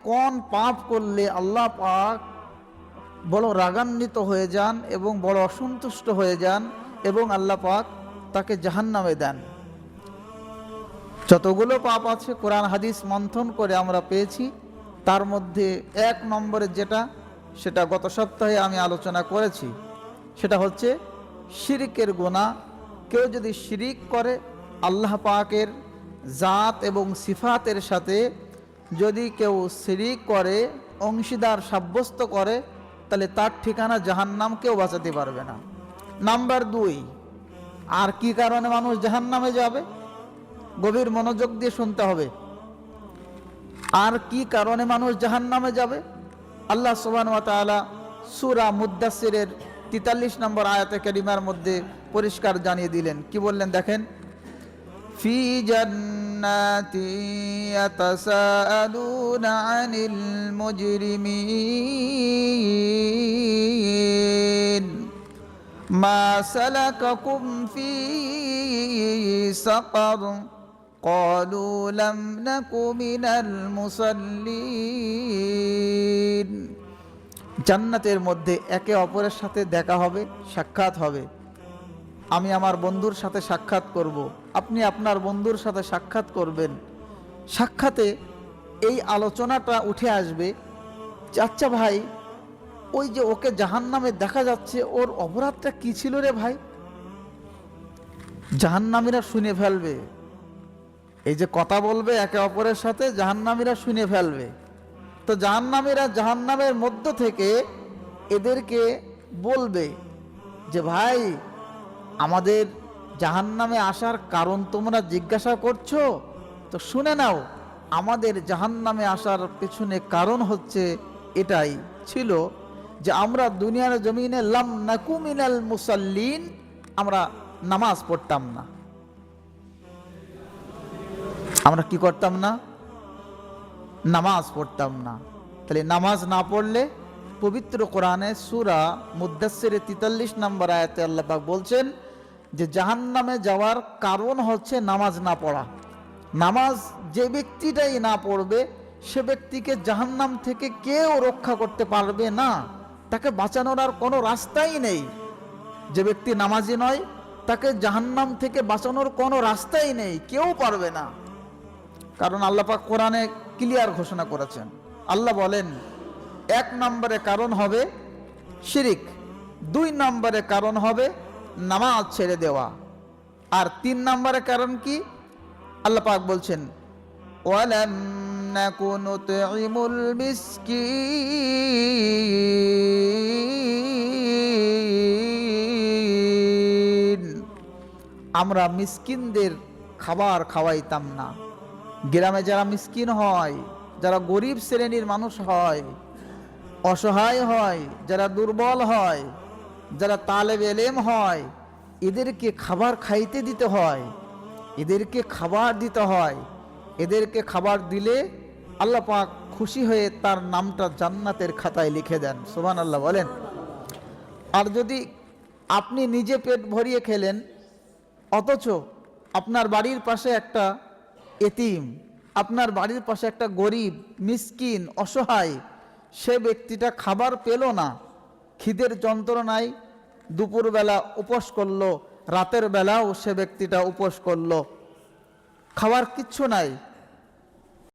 কোন পাপ করলে আল্লাহ পাক বড় রাগান্বিত হয়ে যান এবং বড় অসন্তুষ্ট হয়ে যান এবং আল্লাহ পাক তাকে জাহান্নামে দেন। যতগুলো পাপ আছে কোরআন হাদিস মন্থন করে আমরা পেয়েছি, তার মধ্যে 1 নম্বরে সেটা গত সপ্তাহে আমি আলোচনা করেছি, সেটা হচ্ছে শিরিকের গুনাহ। কেউ যদি শিরিক করে, আল্লাহ পাকের জাত এবং সিফাতের সাথে যদি কেউ শিরিক করে, অংশীদার সাব্যস্ত করে, তাহলে তার ঠিকানা জাহান্নাম, কেউ বাঁচাতে পারবে না। নাম্বার 2, আর কি কারণে মানুষ জাহান্নামে যাবে? গভীর মনোযোগ দিয়ে শুনতে হবে। আর কি কারণে মানুষ জাহান্নামে যাবে? আল্লাহ সুবহানাহু ওয়া তাআলা সূরা মুদ্দাসসিরের 43 নম্বর আয়াতে কারিমার মধ্যে পরিষ্কার জানিয়ে দিলেন। কি বললেন দেখেন, ফি জান্নাতি ইয়াতাসাআলুনা আনিল মুজরিমিন মা সালাকাকুম ফি সাকার ক্বালু লাম নাকু মিনাল মুসাল্লিন। জান্নাতের মধ্যে একে অপরের সাথে দেখা হবে, সাক্ষাৎ হবে। আমি আমার বন্ধুর সাথে সাক্ষাৎ করব, আপনি আপনার বন্ধুর সাথে সাক্ষাৎ করবেন। সাক্ষাতে এই আলোচনাটা উঠে আসবে, আচ্ছা ভাই, ওই যে ওকে জাহান্নামে দেখা যাচ্ছে, ওর অপরাধটা কি ছিল রে ভাই? জাহান্নামীরা শুনে ফেলবে, এই যে কথা বলবে একে অপরের সাথে, জাহান্নামীরা শুনে ফেলবে। তো জাহান্নামীরা জাহান্নামের মধ্য থেকে এদেরকে বলবে যে ভাই, আমাদের জাহান্নামে আসার কারণ তোমরা জিজ্ঞাসা করছো, তো শুনে নাও, আমাদের জাহান্নামে আসার পেছনে কারণ হচ্ছে এটাই ছিল যে আমরা দুনিয়ার জমিনে লাম নাকু মিনাল মুসাল্লিন, আমরা নামাজ পড়তাম না। আমরা কি করতাম না? নামাজ পড়তাম না। তাহলে নামাজ না পড়লে, পবিত্র কোরআনে সূরা মুদ্দাসসিরের 43 নম্বর আয়াতে আল্লাহ পাক বলছেন যে জাহান্নামে যাওয়ার কারণ হচ্ছে নামাজ না পড়া। নামাজ যে ব্যক্তিটাই না পড়বে, সে ব্যক্তিকে জাহান্নাম থেকে কেউ রক্ষা করতে পারবে না, তাকে বাঁচানোর আর কোনো রাস্তাই নেই। যে ব্যক্তি নামাজি নয়, তাকে জাহান্নাম থেকে বাঁচানোর কোনো রাস্তাই নেই, কেউ পারবে না। কারণ আল্লাহ পাক কোরআনে ক্লিয়ার ঘোষণা করেছেন। আল্লাহ বলেন, 1 নম্বরে কারণ হবে শিরিক, 2 নম্বরে কারণ হবে নামাজ ছেড়ে দেওয়া, আর 3 নম্বরে কারণ কি? আল্লাহ পাক বলছেন, ওয়ালাম নাকু নুতঈমুল মিসকিন, আমরা মিসকিনদের খাবার খাওয়াইতাম না। গ্রামে যারা মিসকিন হয়, যারা গরিব শ্রেণীর মানুষ হয়, অসহায় হয়, যারা দুর্বল হয়, যারা তালেব এলেম হয়, এদেরকে খাবার খাইতে দিতে হয়, এদেরকে খাবার দিতে হয়। এদেরকে খাবার দিলে আল্লাহ পাক খুশি হয়ে তার নামটা জান্নাতের খাতায় লিখে দেন। সুবহানাল্লাহ বলেন। আর যদি আপনি নিজে পেট ভরিয়ে খেলেন, অথচ আপনার বাড়ির পাশে একটা এতিম, আপনার বাড়ির পাশে একটা গরিব, মিসকিন, অসহায়, সে ব্যক্তিটা খাবার পেল না, খিদের যন্ত্রণায় দুপুরবেলা উপোস করলো, রাতের বেলাও সে ব্যক্তিটা উপোস করলো, খাবার কিচ্ছু নাই,